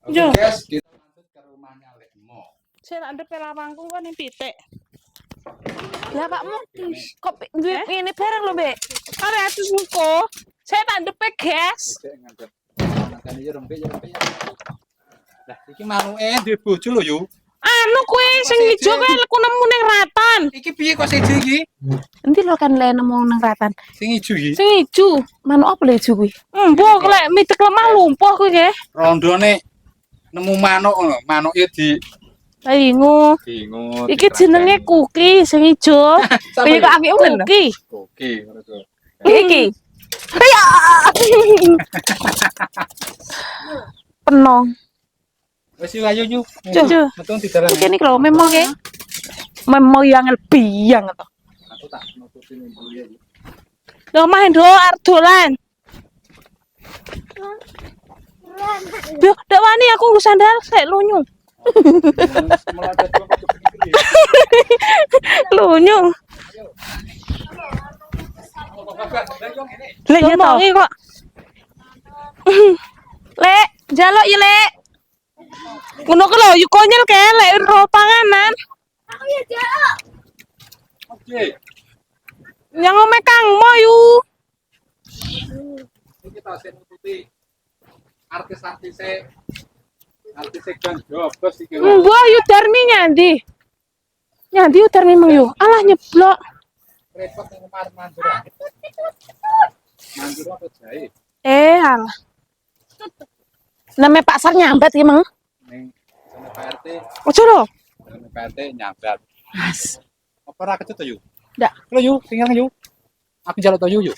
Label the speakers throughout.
Speaker 1: Oke
Speaker 2: Yo,
Speaker 1: guys, kita lanjut ke rumahnya Lekmo.
Speaker 2: saya tak ada pelawangku kan ini pitik. Lah pakmu kok duwe ini barang lho, Mbak. Are atus muko. Saya tak ada gas.
Speaker 1: Tidak ngadep. Makan iki rompe ya rompe. Lah iki manuke duwe bojo lho yu.
Speaker 2: Anu kuwi sing ijo kuwi aku nemu ning ratan.
Speaker 1: Iki piye kok siji iki?
Speaker 3: Endi lho kan le nemu nang ratan.
Speaker 1: Sing ijo iki.
Speaker 2: Sing ijo.
Speaker 3: Manuk apa lho ijo kuwi?
Speaker 2: Mbok lek mitek lemah lumpuh kuwi nggih.
Speaker 1: Rondone nemu manuk lho, manuke
Speaker 2: Bingung.
Speaker 1: bingung.
Speaker 2: Iki jenenge kuki sing ijo.
Speaker 3: Piye kok apik men lho?
Speaker 2: Kuki.
Speaker 1: Oke, ngono to.
Speaker 3: Iki. Ya. Penong.
Speaker 1: Wis yu ayo yu.
Speaker 2: Yo.
Speaker 1: Metu didalan.
Speaker 3: Kene iki lho memo ke. Memo yang lebih to.
Speaker 1: Aku tak nutupin dulu ya.
Speaker 2: Lho main do arep dolan. Yo, dak wani aku nggo sandal sik lunyu.
Speaker 1: Melada tuh kepikir.
Speaker 2: Lunyu.
Speaker 3: Lek ya to.
Speaker 2: Ngomongi kok. Lek, njaluk ya, Lek. Ngono ku lho, yo konyol ke lek ro panganan.
Speaker 1: Oke.
Speaker 2: Yang ome Kang Mo yu.
Speaker 1: Ini kita sing nututi artis-artise Gang Jobos iki lho.
Speaker 2: Mbah yu Darmi nyandi. Nyandi yu Darmi mung yu. Alah nyeblok.
Speaker 1: Repot nang omah Mandura. Mandura apa jahe?
Speaker 2: Alah.
Speaker 3: Name Pak Sar nyambat ki, Mang.
Speaker 1: Ning sana Pak RT,
Speaker 2: Ojo lho.
Speaker 1: sana Pak RT nyambat.
Speaker 3: Mas.
Speaker 1: Apa ora kecut to yu?
Speaker 3: Ndak.
Speaker 1: Lo yu, tinggal yu. Aku jaluk to yu yu.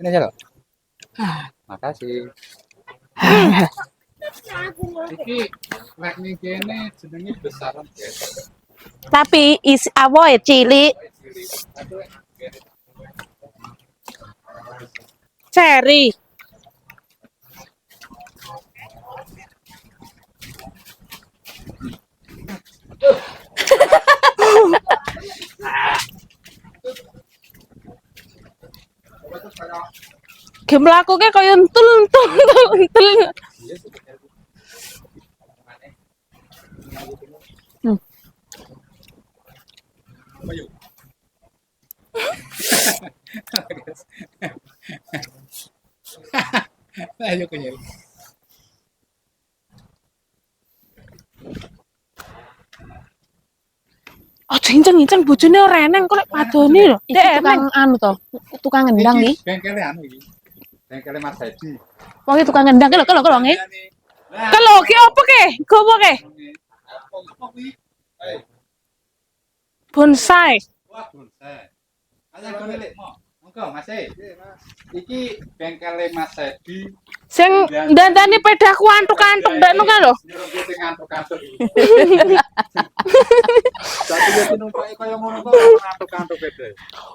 Speaker 1: Ini jaluk. Makasih. Iki lek ning kene jenenge besaran guys.
Speaker 3: Tapi isi awoe cilik.
Speaker 2: Cherry. Game laku ke kaya entul.
Speaker 1: Ayo. Ayo kaya.
Speaker 2: Oh, cincang-cincang bojone ora eneng kok lek padone lho.
Speaker 3: Iki
Speaker 2: Dek eneng.
Speaker 3: tukang anu to, tukang ngendang iki.
Speaker 1: Bengkele anu iki. Bengkele Mas Hadi.
Speaker 3: Wong iki tukang ngendang ki lho, lho nggih.
Speaker 2: Kalau ki opo ke? Gowo ke? Bonsai.
Speaker 1: Wah, bonsai. Ayo gone lek mo. Monggo Mas. Iki bengkele Mas Hadi.
Speaker 2: Sing ndandani pedaku antuk-antuk ndak nu kan lho.
Speaker 1: Nyuruh dia sing ngantuk-ngantuk. Dadi dia numpaki kaya ngono kok ngantuk-ngantuk beda.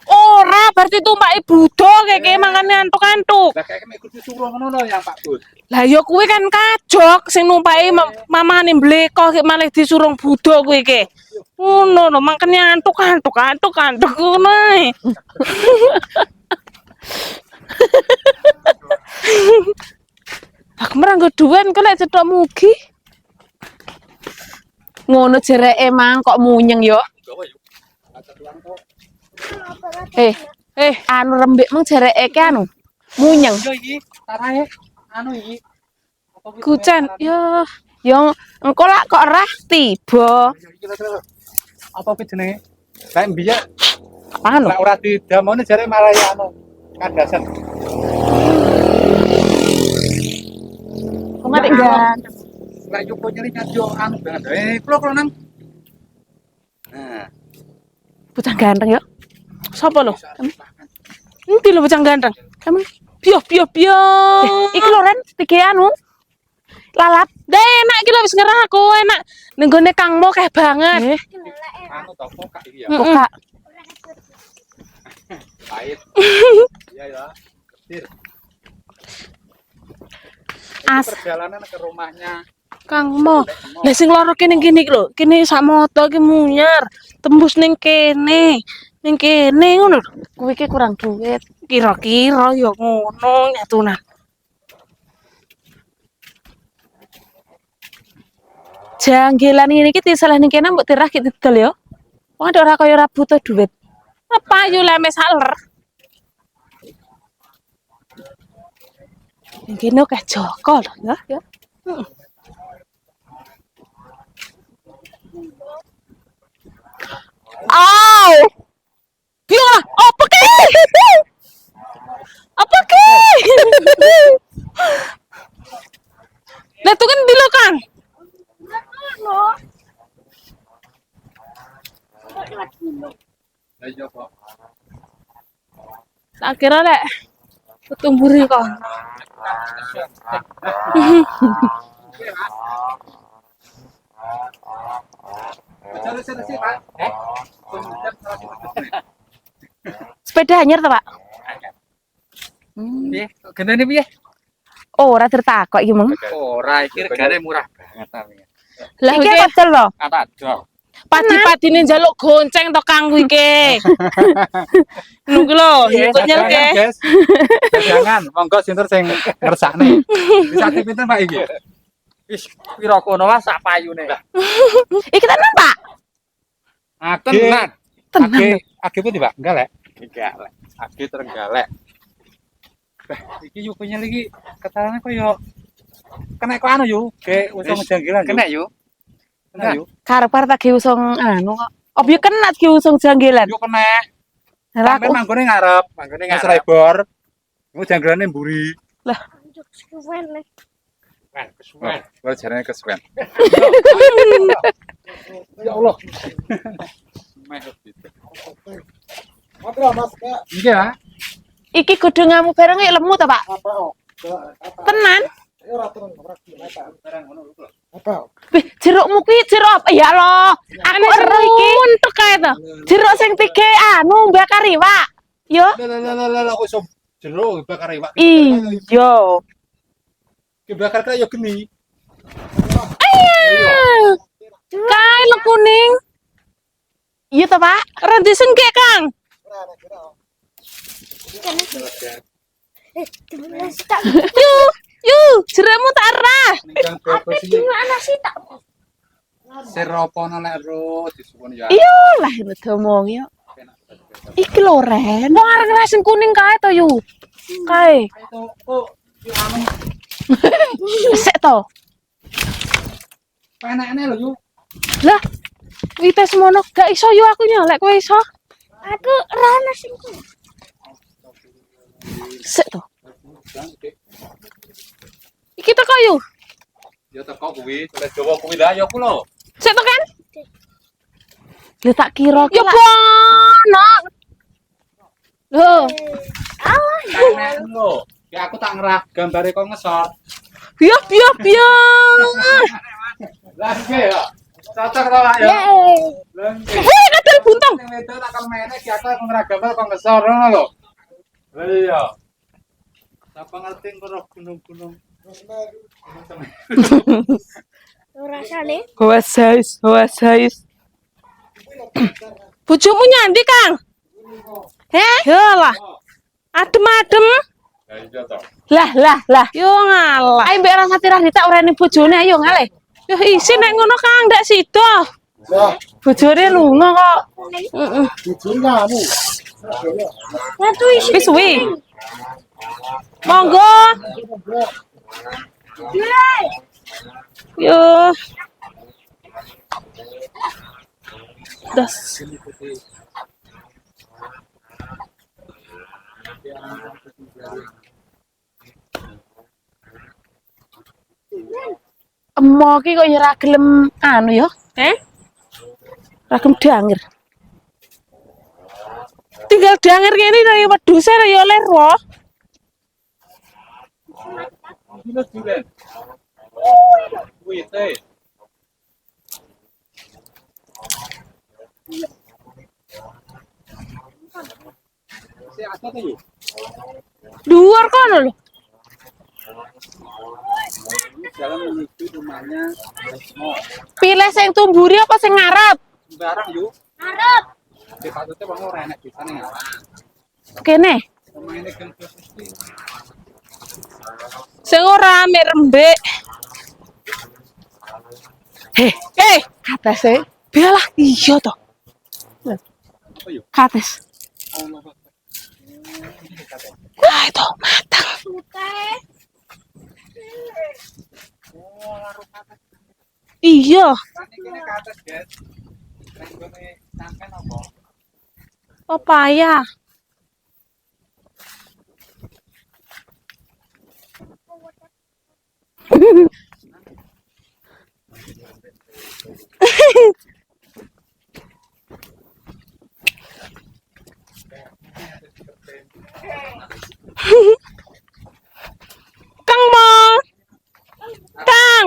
Speaker 2: Ora, berarti tumpaki budo keke mangane antuk-antuk.
Speaker 1: Lah kayak mek kudu suruh ngono lho yang Pak Bud.
Speaker 2: Lah ya kuwi kan kajok sing numpaki mamane mbleko malah disuruh budo kuwi ke. Ngono lho mangkene antuk-antuk ngono ae. Aku meranggo duwen kok lek cetok mugi.
Speaker 3: Ngono jereke Mang kok munyeng yo. Anu rembik Mang jereke ki anu munyeng.
Speaker 1: Yo iki tarahe anu iki.
Speaker 2: Kucen, yo
Speaker 3: Yo engko lak kok rah tiba.
Speaker 1: Apa kuwi jenenge? Kayak biyen
Speaker 3: Anu.
Speaker 1: lek ora didamone jare malah ya anu kadasan.
Speaker 3: Kok nggak ganteng.
Speaker 1: Lek yupo nyeli nyajo anu banget. Kulo nang. Nah,
Speaker 3: Bocah ganteng yo.
Speaker 2: sapa lho? Endi lho bocah ganteng?
Speaker 3: Kamu
Speaker 2: Piyo.
Speaker 3: iki lho Ren, iki anu. Lalap.
Speaker 2: Dah enak iki lho wis ngerah aku enak. Ning gone Kang Mo keh banget.
Speaker 1: anu to kok iki ya.
Speaker 3: Kok Kak?
Speaker 1: Pahit. Iya ya. Ketir. Perjalanan ke rumahnya
Speaker 2: Kang Mo. Lah sing loro kene iki lho. Kene sak moto iki munyar. Tembus ning kene. Ning kene ngono lho.
Speaker 3: Kuwi ki kurang duit.
Speaker 2: Kira-kira ya ngono nyatunan. janggelan ini iki disalah ning kene mbok tirah ki didol ya. Wong ora kaya ora butuh duit. Apa yo leme saler. Ning kene kok Joko lho ya. Ya. Aw. Piye? Apa ki? Apa ki? Lah tuh kan dilo Kang.
Speaker 1: Lah iya kok.
Speaker 2: Tak kira lek ketumburi kok.
Speaker 1: Bicara sih, Pak. Kemudian salah satu.
Speaker 2: Sepeda anyar ta, Pak?
Speaker 4: Piye? Gendane piye?
Speaker 2: Oh, ora tertakok iki, Mang.
Speaker 4: Ora, iki regane murah banget tapi.
Speaker 2: Lah
Speaker 3: Iki
Speaker 2: iki
Speaker 3: kecil loh.
Speaker 4: Kata dol.
Speaker 2: padi-padine njaluk gonceng to Kang kuwi iki. Nunggu lho, ikut nyelke.
Speaker 1: Guys. Jangan, monggo sinten sing ngersakne. Bisa pinten Pak iki?
Speaker 4: Wis pira kono wae sak payune.
Speaker 2: Iki tenan, Pak.
Speaker 4: Tenan.
Speaker 1: Age putih, Pak? Enggak, Lek.
Speaker 4: Enggak lek.
Speaker 1: Age Trenggalek. Iki yo punya lagi ketarane koyo kena kok anu yo, kayak usung janggilan yo.
Speaker 4: Kena yo.
Speaker 1: Kena yo.
Speaker 2: Karep-karep tak usung anu kok. Opo kena ki usung janggelan.
Speaker 1: Yo kena.
Speaker 2: Lah
Speaker 1: Sampe manggone ngarep,
Speaker 4: Manggone
Speaker 1: ngarep
Speaker 4: ngarep.
Speaker 1: lebor. Iku janggilane mburi.
Speaker 4: Kan kesuwen.
Speaker 1: Wah, jarane kesuwen. Ya Allah. Meh gitu. Iya.
Speaker 2: iki kudu ngamu bareng ya lemu ta, Pak? Tenan. Wih, jerukmu kuwi jeruk apa ya lo? Aku ero iki. Untuk kae to. Jeruk sing tiga anu bakar iwak. Yo.
Speaker 1: Lah kok iso jeruk bakar iwak.
Speaker 2: Iya.
Speaker 1: Ki bakar kaya yo geni.
Speaker 2: Kae lo kuning. Iya to, Pak? Rada sengke, Kang. Yuk, jerukmu tak arah.
Speaker 1: Ning gimana sih tak? Seropono lek ro disuwun ya.
Speaker 2: Iya lah itu ngomong yo. Iki lho Ren, wong arek resen kuning kae to yu. Kae.
Speaker 1: Itu kok yo anu
Speaker 2: Sik to.
Speaker 1: penekne lho yo.
Speaker 2: Lah, kuwi tes mono gak iso yo aku nyolek kowe iso. Aku ora ana sing Sik to. Iki teko yu.
Speaker 1: Ya teko kuwi, tulis Jawa kuwi lah ya ku lho.
Speaker 2: Sik to kan? Lah tak kira ki. Ya bono. Loh,
Speaker 1: Penekne lho. Ya aku tak ngerah gambare kok ngesot.
Speaker 2: biar.
Speaker 1: Lah nggih ya. Cocok to Pak ya. Lah nggih.
Speaker 2: Hei, kadal buntung.
Speaker 1: Sing wedok tak kon meneh ki aku ngerah gambar kok ngesot ngono lho. Lah iya. Sapa ngerti karo gunung-gunung.
Speaker 5: Rasane
Speaker 2: Wasais. Bojomu nyandi, Kang? Heh? Yalah. Adem-adem.
Speaker 1: Ya iya to.
Speaker 2: Lah. Yo ngalah. Ayo mbek rasa tirah ditak urene bojone ayo ngalih. Yo isin nek ngono Kang ndak sida. Bojone lunga kok. Heeh. Wis suwi. Monggo. Yo. Das. Emo ki kok ya ra gelem anu ya? Ra gelem danger. Tinggal danger kene ya wedhuse ya oleh roh.
Speaker 1: Dino duren. Kuwi teh. Si ada tuh yuk.
Speaker 2: Luar kono lho.
Speaker 1: Jalan menuju rumahnya.
Speaker 2: Pilih sing tumburi apa sing ngarep?
Speaker 1: Barang yuk.
Speaker 5: arep
Speaker 1: Di patutnya bang ora enak bisa nih ngalah.
Speaker 2: Kene.
Speaker 1: Pemainnya kan pasti.
Speaker 2: Sing ora mek rembek.
Speaker 3: Kates e.
Speaker 2: Biarlah iya toh.
Speaker 3: Kates.
Speaker 2: Wah, itu matang. Iya,
Speaker 1: Ini ke atas, guys. Ini sampai nopo.
Speaker 2: papaya. Kang Mo. Kang.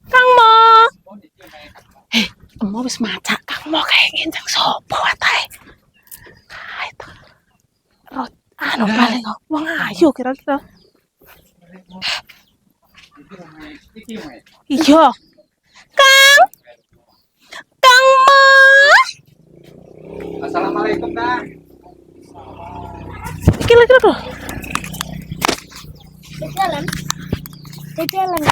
Speaker 2: Kang Mo. Mo wis masak Kang Mo kayak ngendang sopo atae. Itu. Rot anu paling kok wong ayu kira-kira. Iya. Kang. Kang Mo.
Speaker 1: Assalamualaikum, Kang.
Speaker 2: Iki lagi tuh.
Speaker 5: Jalan. Jalan.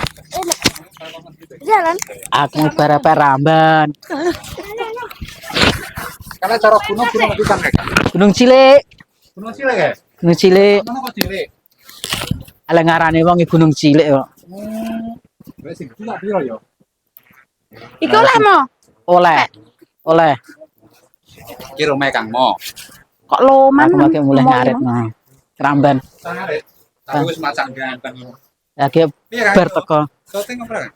Speaker 5: Jalan.
Speaker 3: Aku para ramban.
Speaker 1: Karena cara gunung lebih kan mereka.
Speaker 3: Gunung Cilik.
Speaker 1: Gunung Cilik ya?
Speaker 3: Gunung Cilik.
Speaker 1: Mana kok Cilik?
Speaker 3: Ala ngarane wong Gunung Cilik kok.
Speaker 1: Wes sing gede tak piro ya?
Speaker 3: Iku oleh mo. Oleh.
Speaker 1: Iki rumah Kang Mo.
Speaker 3: Kok loman. Aku lagi mulai ngaret no. Ramban.
Speaker 1: Sangaret. Tapi wis masak ganteng.
Speaker 3: Lagi bar teko.
Speaker 1: Soting apa kan?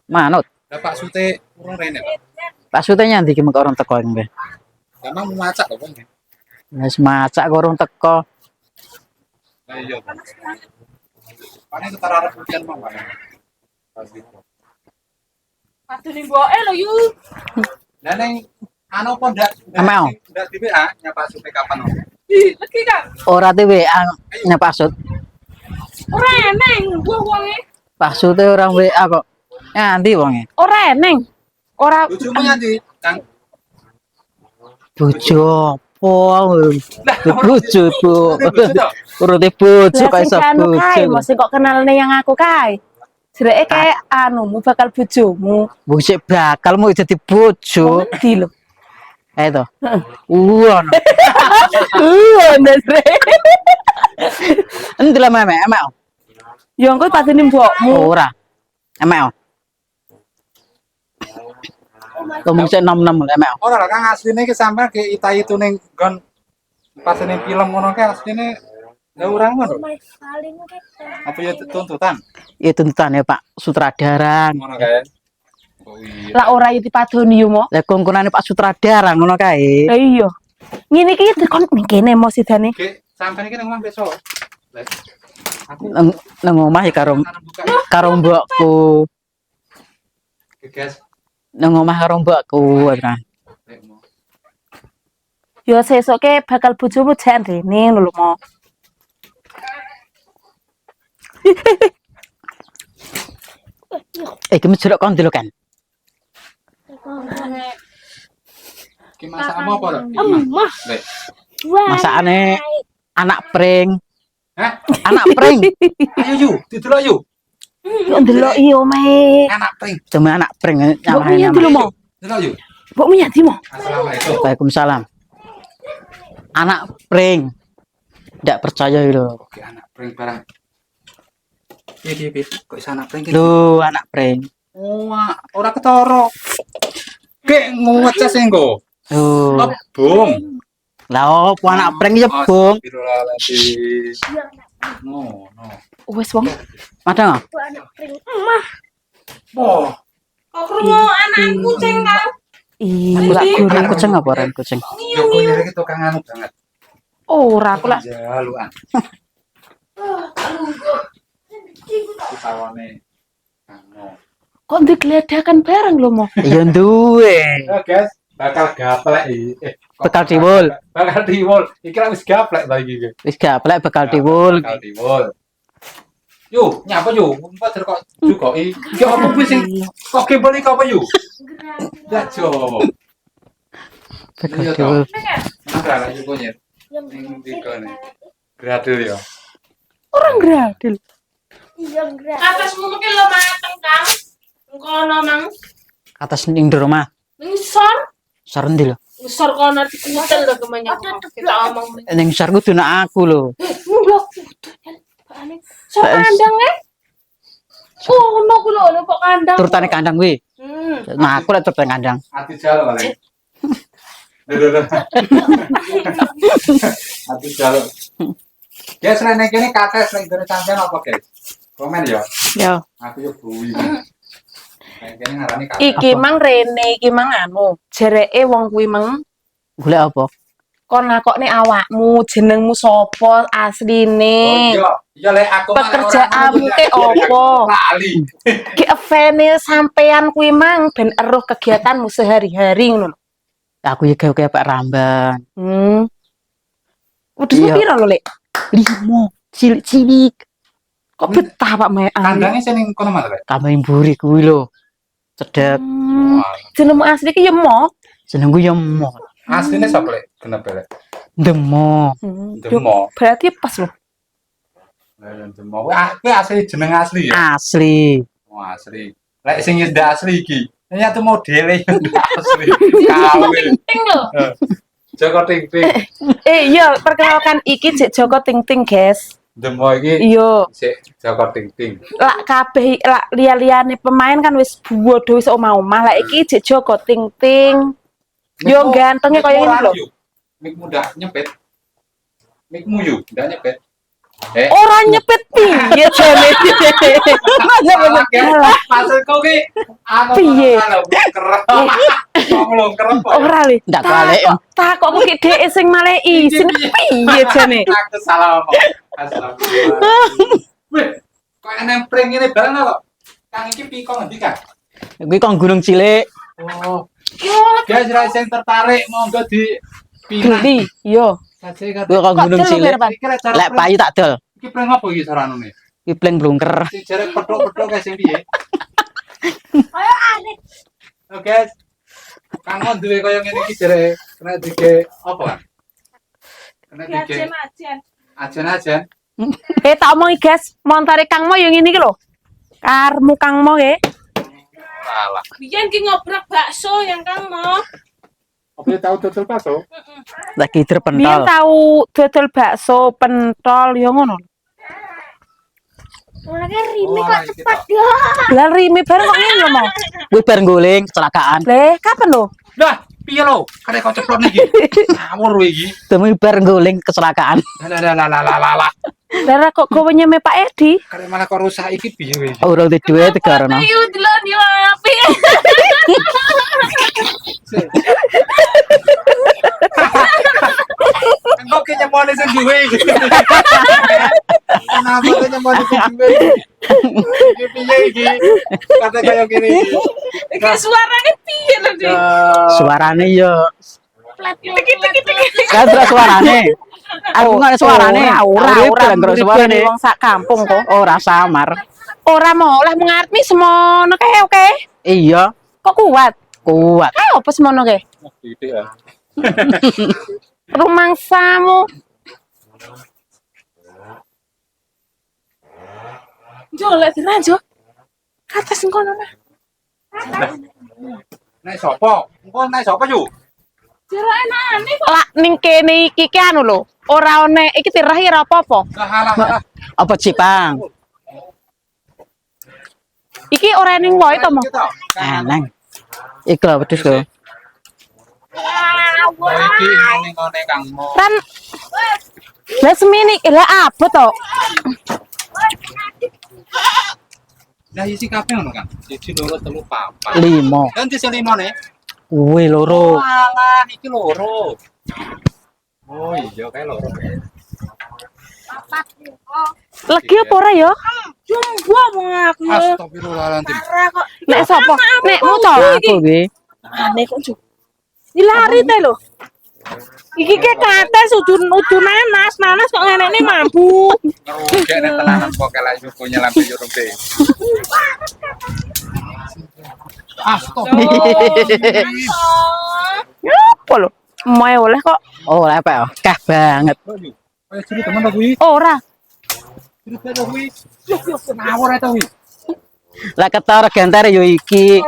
Speaker 3: Manut.
Speaker 1: Lah Pak Sute urung rene.
Speaker 3: Pak Sutenya ndi ki mung orang teko ngene.
Speaker 1: Emang mau masak apa nih?
Speaker 3: Wis masak kok urung teko.
Speaker 1: Lah iya. Paling ketara hujan mah.
Speaker 2: Aduh ning boke lho yu.
Speaker 1: Lah ning anu apa ndak?
Speaker 3: Amel.
Speaker 1: Ndak di WA nyapa Sute kapan?
Speaker 2: Ih, lagi Kang.
Speaker 3: Ora te WA nyapa Sut.
Speaker 2: Ora eneng wong-wonge.
Speaker 3: Pak Sut orang WA kok. Nganti wonge.
Speaker 2: Ora eneng. Ora
Speaker 1: Bojomu nanti, Kang.
Speaker 3: Bojo apa? Bojo, Bu.
Speaker 1: Bojo toh?
Speaker 3: Urute bojo
Speaker 2: lah
Speaker 3: kok
Speaker 2: sing
Speaker 3: iso
Speaker 2: kanu kae,
Speaker 3: bojo.
Speaker 2: mesti kok kenalne yang aku kae. Jereke kayak anumu bakal bojomu.
Speaker 3: Wong sik bakal mau dadi bojo.
Speaker 2: Ngendi lho?
Speaker 3: Ae to. Ono.
Speaker 2: Ndasre.
Speaker 3: Endi lah meme, emek.
Speaker 2: Ya engko pateni mbokmu.
Speaker 3: Ora. Emek. Ngomong sik nom-nom emek.
Speaker 1: Ora lah Kang asline iki sampean ke Ita itu ning gon pas ning film ngono kae asline lha ora ngono.
Speaker 5: Paling kita.
Speaker 1: Apa ya tuntutan?
Speaker 3: Ya tuntutan ya Pak Sutradara.
Speaker 1: Ngono kae. Oh iya.
Speaker 2: Lah ora yo dipadoni yo mo.
Speaker 3: Lah kongkonane Pak Sutradara ngono kae.
Speaker 2: Lah iya. Ngene iki tekon ning kene mo sidane.
Speaker 1: Oke, sampean iki nang omah besok. Lah aku
Speaker 3: Nang omah ya karo
Speaker 1: buka.
Speaker 3: mbokku.
Speaker 1: Oke, guys.
Speaker 3: Nang omah karo mbokku kan.
Speaker 2: Yo sesoke bakal bojomu jan rene ngono lho mo.
Speaker 3: Iki jeruk kon dulu kan.
Speaker 1: Ki masak apa lho?
Speaker 5: Emah.
Speaker 1: Lek.
Speaker 5: Wah.
Speaker 3: Masakane anak pring.
Speaker 1: Hah?
Speaker 3: Anak pring.
Speaker 1: Ayo yu, didelok yu.
Speaker 2: Yo ndelok iyo me.
Speaker 1: Anak pring.
Speaker 3: Cuma anak pring
Speaker 2: Mbokmu
Speaker 3: nyamane
Speaker 2: nyanti lho
Speaker 3: nama.
Speaker 2: mo.
Speaker 1: Delok yu.
Speaker 2: Mbokmu nyanti mo.
Speaker 1: Assalamualaikum.
Speaker 3: Waalaikumsalam. Anak pring. Ndak percaya lho.
Speaker 1: Oke, anak pring barang. Piye kok iso anak pring ki?
Speaker 3: Lho, anak pring.
Speaker 1: Oh, ora ketara. Kek ngecas engko.
Speaker 3: Lho.
Speaker 1: Bung.
Speaker 3: Lah opo anak pring ya, Bung?
Speaker 1: Astagfirullahaladzim. No.
Speaker 2: Wes wong.
Speaker 3: Madang.
Speaker 5: Anak pring. Emah.
Speaker 1: Oh,
Speaker 2: Kok krungu anak kucing kau? Ih, lak
Speaker 3: Anak
Speaker 2: goreng.
Speaker 3: kucing apa orang kucing?
Speaker 1: Joko nyari tukang anu banget.
Speaker 2: Ora aku lak
Speaker 1: Jaluan. Kitawane. Anu.
Speaker 2: kok digledakan bareng lho mo.
Speaker 3: Ya duwe.
Speaker 1: Ya, guys, bakal gaplek iki.
Speaker 3: Bakal diwul.
Speaker 1: Bakal diwul. Iki lak wis gaplek ta iki.
Speaker 3: Wis gaplek bakal diwul.
Speaker 1: Bakal diwul. Yo, nyapa yo? Mbak kok juga iki apa kuwi sing kok kebel iki apa yo? Ya jo.
Speaker 3: Bakal
Speaker 1: Iya,
Speaker 3: diwul.
Speaker 1: Nang ra yo nyer.
Speaker 5: Yang
Speaker 1: Ning dikone. Gradul ya.
Speaker 2: Orang gradil.
Speaker 5: yang gerak.
Speaker 2: Atas mungkin lo mateng Kang. Kono mang
Speaker 3: Atas ning ndi rumah.
Speaker 2: ngisor.
Speaker 3: Sor ndi lho?
Speaker 2: Ngisor kono dikutel lho kemenyak. Kita omong.
Speaker 3: Ning sor ku dina aku lho.
Speaker 2: Mulo kudu. Bane. So kandang kono ku lho kok kandang.
Speaker 3: Turutane kandang kuwi. Nah, aku lek turutane kandang.
Speaker 1: Ati jalo paling. Lho. Ati jalo. Guys, nek kene kates nek dene sampean apa, guys? Komen ya.
Speaker 3: Yo.
Speaker 1: Aku yo buwi. Nek kene ngarani kates.
Speaker 2: Iki mang rene iki mang anu. Jereke wong kuwi mang
Speaker 3: Golek apa?
Speaker 2: kon nakokne awakmu, jenengmu sapa asline?
Speaker 1: Iya lek aku
Speaker 2: Pekerjaanmu ke opo?
Speaker 1: Lali.
Speaker 2: Ki evene sampean kuwi mang ben eruh kegiatanmu sehari-hari ngono lho.
Speaker 3: Aku ya gawe Pak Ramban.
Speaker 2: Wedhusmu
Speaker 3: Iya.
Speaker 2: piro lho, Lek?
Speaker 3: 5 cilik-cilik.
Speaker 2: Kok betah Pak Mae?
Speaker 1: Kandange sing ning kono Mas, Rek.
Speaker 3: Kambing mburi kuwi lho. Cedek.
Speaker 2: Jenengmu asli ki ya Mo.
Speaker 3: Jenengku yo Mo.
Speaker 1: Asline sapa lek? Genep lek.
Speaker 3: Demo.
Speaker 1: Demo.
Speaker 2: Berarti pas lho.
Speaker 1: Demo. Kuwi asli jeneng asli ya.
Speaker 3: Asli.
Speaker 1: Oh, asli. Lek sing wis ndak asli iki. Ternyata modele yo ndak asli. Kawin.
Speaker 2: Ting lho.
Speaker 1: Joko Ting-ting.
Speaker 2: Iya, perkenalkan iki Cek Joko Ting-ting, guys.
Speaker 1: Demo iki
Speaker 2: Iya.
Speaker 1: sik Joko Ting-ting.
Speaker 2: Lak kabeh lak liya-liyane pemain kan wis bodho wis omah-omah. Lah iki Cek Joko Ting-ting. Yo gantengnya kaya ngene lho.
Speaker 1: Mikmu ndak nyepet. Mikmu yo ndak nyepet.
Speaker 2: Ora nyepet piye jane.
Speaker 1: Maksudku ki anu
Speaker 2: Piye?
Speaker 1: kerep. Ngomong kerep.
Speaker 2: Ora le.
Speaker 3: Ndak kalek.
Speaker 2: Takokmu ki dhek sing malih isin piye jane.
Speaker 1: Aku salah ngomong. Astagfirullah. Weh, kok nempring ngene bareng kok. Kang iki piko ngendi kan?
Speaker 3: Kuwi kok gunung cilik.
Speaker 1: Oh. Guys, ra sing tertarik monggo di pinah.
Speaker 2: Beli, yo.
Speaker 3: Kuwi kok gunung
Speaker 2: Kok
Speaker 3: cilik.
Speaker 2: Pak?
Speaker 1: Iki lek cara
Speaker 3: Lek payu tak dol.
Speaker 1: iki pring apa iki saranane?
Speaker 3: Kuwi pleng blungker.
Speaker 1: Sing jare petuk-petuk kae sing piye?
Speaker 5: Ayo adik.
Speaker 1: Oh, guys. Kang mon duwe kaya ngene iki jare kena dige apa kan? Kena dige ajen-ajen.
Speaker 2: Tak omongi guys, montare Kang Mo yo ngene iki lho. Karmu Kang Mo nggih.
Speaker 1: Salah.
Speaker 2: Biyen ki ngobrak bakso yang Kang Mo.
Speaker 1: Apa tahu tutul bakso?
Speaker 3: Lagi
Speaker 2: Biyen
Speaker 3: terpental.
Speaker 2: tahu dodol bakso pentol yo ngono.
Speaker 5: Mulanya Rimi
Speaker 1: Oh,
Speaker 5: kok
Speaker 1: iki
Speaker 5: cepat
Speaker 1: toh.
Speaker 5: ya.
Speaker 2: Lah rime bareng kok ngene lho Mo.
Speaker 3: Kuwi bareng guling kecelakaan.
Speaker 2: Leh, kapan lho?
Speaker 1: Lah, piye lo? Kare kok ceplok iki. Ngawur iki.
Speaker 3: Demi bareng guling kecelakaan.
Speaker 1: Lah.
Speaker 2: Lah kok kowe nyeme Pak Edi?
Speaker 1: Kare malah kok rusak iki piye kowe iki?
Speaker 3: Ora di duwe tegarono.
Speaker 2: Ayo delon yo api.
Speaker 1: Engko ki nyemone sing duwe iki. Kenapa kok nyemone sing duwe iki? Iki piye iki? Kate kaya ngene iki.
Speaker 2: Iki suarane piye lho, Dik?
Speaker 3: Suarane yo.
Speaker 2: Tik.
Speaker 3: Kan terus suarane. Aku nggak ada suarane.
Speaker 2: Ora
Speaker 3: Terus suarane.
Speaker 2: wong sak kampung kok.
Speaker 3: Ora samar.
Speaker 2: Ora mau lah mengarep semono kae oke.
Speaker 3: Iya,
Speaker 2: Kok kuat?
Speaker 3: kuat.
Speaker 2: Kae apa semono kae?
Speaker 1: Gitu ya.
Speaker 2: Rumangsamu. Jo lek dilanjut. Kata sing kono mah.
Speaker 1: Nek sapa? Engko nek sapa yo?
Speaker 2: Jerakane kok. Lah ning kene iki ki anu lho. Ora one iki tirahi ora apa-apa.
Speaker 1: Lah.
Speaker 3: Apa Cipang?
Speaker 2: Iki ora ning wae to, Mo.
Speaker 3: Eneng. Iku lho wedhus lho.
Speaker 1: Iki ngene Kang Mo.
Speaker 2: Kan lah semini lah apa to?
Speaker 1: Lah isi kabeh ngono kan. 1 2 3 4.
Speaker 3: 5.
Speaker 1: Kan dise 5 ne.
Speaker 3: Kuwi loro.
Speaker 1: Alah, iki loro. Oh iya kae loro.
Speaker 2: Lagi apa ora ya? Jumbo wong aku.
Speaker 1: Astagfirullahaladzim.
Speaker 2: Nek sapa? Nekmu to?
Speaker 3: Aku kuwi.
Speaker 2: Aneh kok juk. Dilari teh lho. Iki ke kates udun nanas kok ngene mampu.
Speaker 1: Ngerugek nek tenanan kok kelek yo nyelampe yo rumpe. Astagfirullah.
Speaker 2: Apa lho? Moe oleh kok.
Speaker 3: Oh, lepek. Keh banget.
Speaker 1: Ayo ciri teman aku iki.
Speaker 2: Ora.
Speaker 1: Ciri teman aku iki. Yo ngawur eta kuwi.
Speaker 3: Lah ketara gantare yo iki.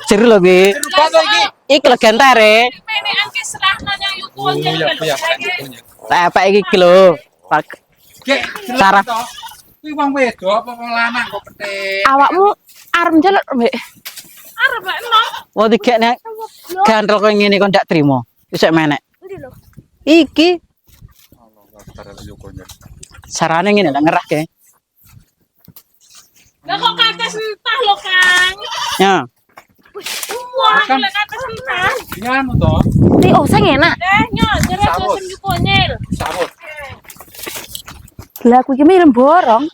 Speaker 3: Jeru lho iki.
Speaker 1: Foto iki.
Speaker 3: Iki lho gantare.
Speaker 2: Ini angke serah nanya yuk
Speaker 1: Oh
Speaker 2: konjel
Speaker 1: ya
Speaker 2: kan.
Speaker 1: ya punya.
Speaker 3: Tak apa iki lho. Pak
Speaker 1: Kek
Speaker 3: Sarah.
Speaker 1: Kuwi wong wedok apa wong lanang kok petik.
Speaker 3: awakmu arep njaluk, Mbak.
Speaker 2: Arep lek no.
Speaker 3: Oh digekne gandrel koyo ngene kok ndak trimo. Wis menek.
Speaker 5: Ini loh.
Speaker 3: Iki
Speaker 1: Allah Akbar yo konyol.
Speaker 3: sarane ngene lho ngerahke.
Speaker 2: Lah kok kates entah lo Kang.
Speaker 3: Ya.
Speaker 2: Wah, lek kates entah.
Speaker 1: Nganu to?
Speaker 3: Iki sing enak.
Speaker 2: Nyo, jare
Speaker 1: Sawut.
Speaker 2: dosen yuk konyel.
Speaker 1: Sawut.
Speaker 3: Lah aku iki mirip borong.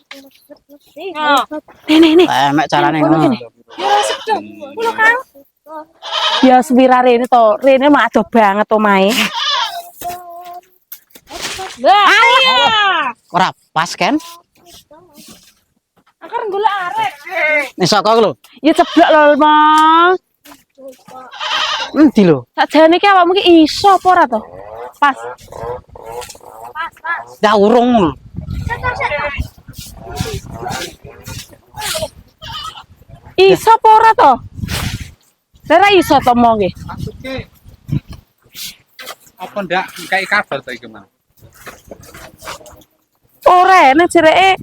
Speaker 2: Nyo.
Speaker 3: Nih. Mek carane ngono.
Speaker 2: Yo sedeng. Kulo Kang.
Speaker 3: Ya sepira rene to. Rene mah ado banget omahe.
Speaker 2: Lah, iya.
Speaker 3: Ora pas kan?
Speaker 2: Akar golek arek.
Speaker 3: Nih saka lho. Ya ceblok lho, Mas. Endi lho? Sakjane iki awakmu ki iso apa ora to? Pas. Dah urung lho. Iso apa ora to? Ora iso to mo ki.
Speaker 1: Maksudke apa ndak kayak kabar to iki Mang?
Speaker 3: Ora nek jereke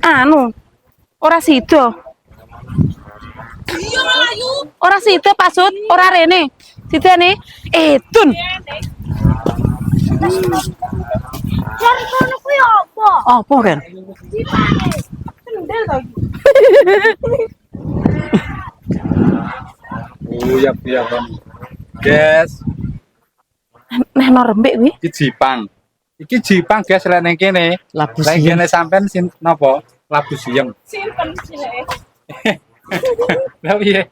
Speaker 3: anu. Ora sida.
Speaker 2: Iya ayu.
Speaker 3: Ora sida pasut, ora rene. Sidane edun.
Speaker 5: Cari kono kuwi apa?
Speaker 3: Apa kan?
Speaker 2: Sendel to.
Speaker 1: Oh ya Bang. Guys,
Speaker 3: Nah no rembik kuwi.
Speaker 1: iki Jipang. Iki Jipang guys lek ning kene.
Speaker 3: Labu
Speaker 1: Lek kene sampean sin napa? Labu siang.
Speaker 2: Simpen sile.
Speaker 1: Lah piye?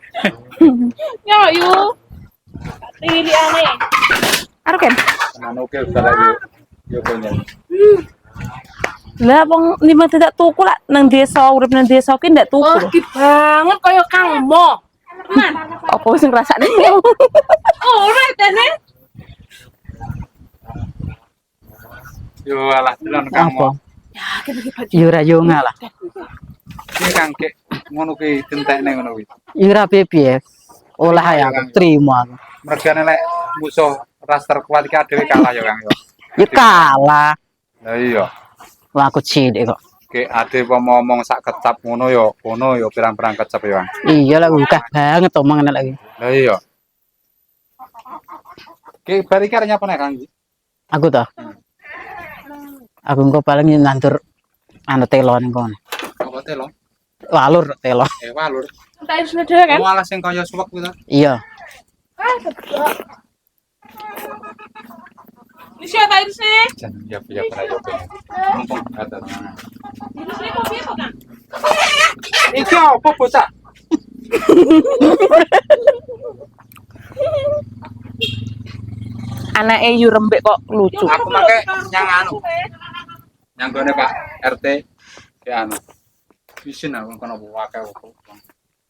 Speaker 2: Yo yu. Tiri ane.
Speaker 3: Aru kan?
Speaker 1: Anu ke udah yo konyol.
Speaker 3: Lah wong lima tidak tuku lah nang desa urip nang desa ki ndak tuku.
Speaker 2: Oh, ki banget kaya Kang Mo. Teman.
Speaker 3: Apa wis ngrasakne?
Speaker 2: Ora tene.
Speaker 1: Yo alah delon
Speaker 3: Apa?
Speaker 1: kamu.
Speaker 3: Ya ora yo ngalah.
Speaker 1: Iki Kang Kek ngono ki dentekne ngono kuwi.
Speaker 3: Ya ora piye. Olah ya aku trimo aku.
Speaker 1: Mergane lek musuh ras terkuat iki dhewe kalah ya Kang yo.
Speaker 3: Ya kalah.
Speaker 1: Lah iya.
Speaker 3: Wah aku cilik kok.
Speaker 1: Ki ade apa ngomong sak kecap ngono yo pirang-pirang kecap ya Kang.
Speaker 3: Iya lah buka banget omongan lagi.
Speaker 1: Lah iya. Ki bari iki arep nyapa nek Kang?
Speaker 3: Aku toh. Aku engko paling nandur anu telo ning kono.
Speaker 1: Apa telo?
Speaker 3: Walur telo.
Speaker 1: Walur.
Speaker 2: Tak wis dhewe kan.
Speaker 1: Oh alah sing kaya suwek kuwi to.
Speaker 3: Iya.
Speaker 2: Wis ya tak wis.
Speaker 1: Jan ya yo. Mumpung ada.
Speaker 2: Wis kok piye kok Kang?
Speaker 1: Iki apa bocah?
Speaker 3: Anake yu rembek kok lucu.
Speaker 1: Aku make nyang anu. Nyang gone Pak RT ke anu. Isin aku kono wae kok.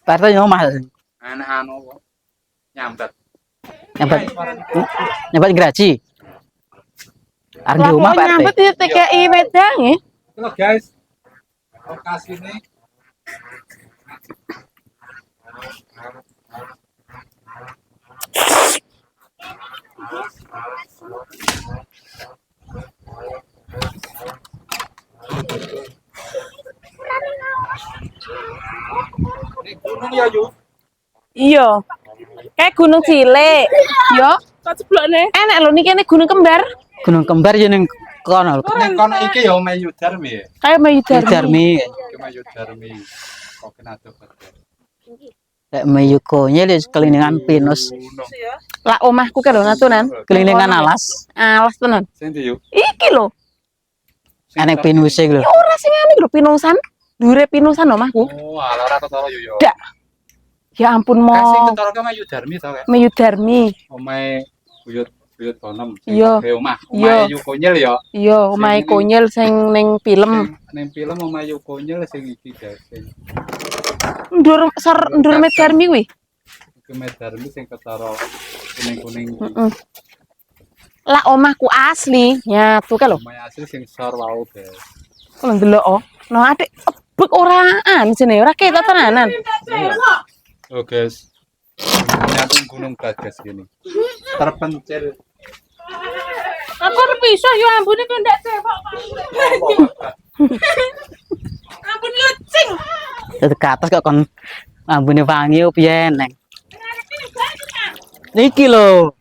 Speaker 3: Partai yo mahal.
Speaker 1: Anak anu kok. Nyambat.
Speaker 3: Nyabat graji. Arep di rumah Pak RT.
Speaker 2: Nyambet di TKI Wedang ya.
Speaker 1: Halo guys. Lokasi ini gunung ya Yu.
Speaker 3: Iya. Kayak gunung cilik. Yo.
Speaker 2: Kok ceblokne?
Speaker 3: Enak lho niki gunung kembar. Gunung kembar yo ning kono lho.
Speaker 1: Ning kono iki ya Mayu Darmi.
Speaker 3: Kayak Mayudarmi.
Speaker 1: Mayu Darmi. Kok kena tobat.
Speaker 3: Lek Mayu konyel wis kelingan pinus. Lah omahku ke lho natunan. Kelingan alas. Alas tenan.
Speaker 1: Sing ndi Yu?
Speaker 3: Iki lho. Enek pinuse lho. Ora sing ane lho pinusan. Dure pinusan omahku.
Speaker 1: Oh, ala ora ketara yo yo.
Speaker 3: Dak. Ya ampun
Speaker 1: Kasih
Speaker 3: mo.
Speaker 1: ketara ke Mayu Darmi to kayak.
Speaker 3: Mayudarmi.
Speaker 1: Omae buyut bonem.
Speaker 3: Iya.
Speaker 1: Omah.
Speaker 3: Iya.
Speaker 1: Omae Yu Konyel ya.
Speaker 3: Iya, omahe konyel sing ning film.
Speaker 1: Ning film Omae Yu Konyel sing iki guys. Sing
Speaker 3: Ndur ndur Medarmi kuwi.
Speaker 1: Darmi sing ketara kuning-kuning iki.
Speaker 3: Heeh. Lah omahku asli. Nyatu ke lho.
Speaker 1: Omae asli sing sor wau guys.
Speaker 3: Kalau ndelok oh. No adik. bek oraan jenenge ora ketok tenanan.
Speaker 1: Oh guys, ternyata gunung gagas gini terpencil.
Speaker 2: Aku ora bisa yo ambune kok ndak cewek. Ampun lucing.
Speaker 3: Dadi ke atas kok kon ambune wangi opo piye neng. Iki lho.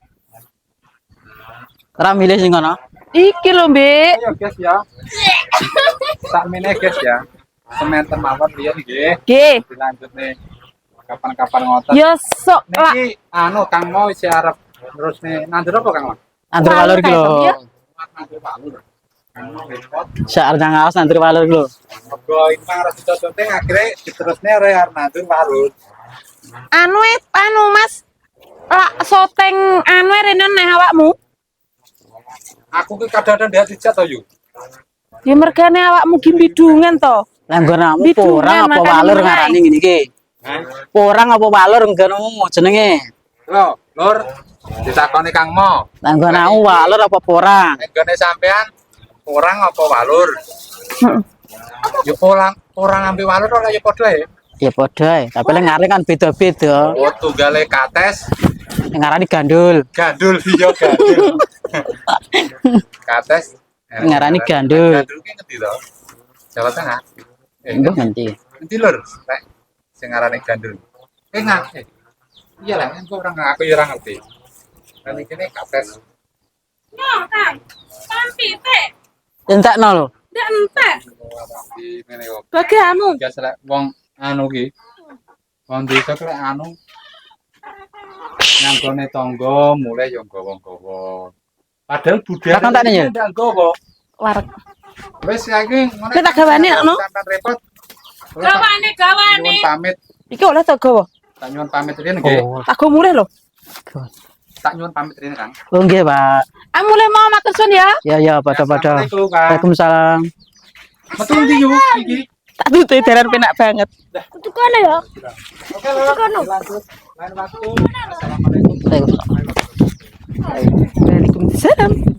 Speaker 3: Ora milih sing ngono. Iki lho, Mbek.
Speaker 1: Ayo guys ya. Tak mene guys ya. Sementen mawon liyan nggih.
Speaker 3: Nggih.
Speaker 1: Dilanjut nih. Kapan-kapan ngoten.
Speaker 3: Ya sok lah.
Speaker 1: Niki anu Kang mau isi arep terus nih nandur apa Kang?
Speaker 3: Nandur walur iki lho.
Speaker 1: Nandur walur. Kang mau repot.
Speaker 3: Sak nang aos nandur walur iki lho.
Speaker 1: Mergo iki mang harus dicocote akhire diterusne ora nandur walur.
Speaker 3: Anu Mas. Lah soteng anu rene neh awakmu.
Speaker 1: Aku ki kadang-kadang dia dijat to yu.
Speaker 3: Ya mergane awakmu ki bidungan to. Lah nggonmu porang apa walur ngarani ngene iki? Porang apa walur nggonmu jenenge?
Speaker 1: Lho, Lur, ditakoni Kang Mo.
Speaker 3: Lah nggonmu walur apa porang?
Speaker 1: Nggone sampean orang apa walur? Ya orang ambil walur ora ya padha ya.
Speaker 3: Ya padha, tapi lek ngarani kan beda-beda.
Speaker 1: Oh, tunggale kates,
Speaker 3: Ngarani gandul.
Speaker 1: gandul iya gandul. Kates
Speaker 3: Ngarani gandul.
Speaker 1: Gandul ki ngendi to? Jawa Tengah.
Speaker 3: Enggak ngerti.
Speaker 1: Ngendi Lur? Rek sing ngarani gandul. Ngerti. Iya lah, kan orang aku ya ora ngerti. Kan iki ne kates.
Speaker 2: Yo, Kang. Pampite.
Speaker 3: Entekno lho.
Speaker 2: Ndak entek.
Speaker 1: Di ngene kok.
Speaker 2: Bagamu.
Speaker 1: Biasa lek wong anu ki. Wong desa lek anu nyanggone tangga mulai yo gawa-gawa. Padahal budaya
Speaker 3: Kakang tak nanya?
Speaker 1: ndak gawa.
Speaker 3: Wareg.
Speaker 1: Wis saiki ngono.
Speaker 3: Kita gawane, no?
Speaker 1: Sampeyan repot.
Speaker 2: Gawane.
Speaker 1: Nyuwun pamit.
Speaker 3: Iki oleh to gawa.
Speaker 1: Tak nyuwun pamit rene nggih.
Speaker 3: Tak go mulih lho.
Speaker 1: Tak nyuwun pamit rene, Kang.
Speaker 3: Oh nggih, Pak. Mulai mau matur suwun ya. Ya, pada-pada.
Speaker 1: Assalamualaikum, Kang.
Speaker 3: Waalaikumsalam.
Speaker 1: Metu ndi yo iki?
Speaker 3: Tak tutup daran penak banget.
Speaker 5: Itu kono ya.
Speaker 1: Oke, Lur. Lanjut. Lain waktu. Assalamualaikum.
Speaker 3: Waalaikumsalam.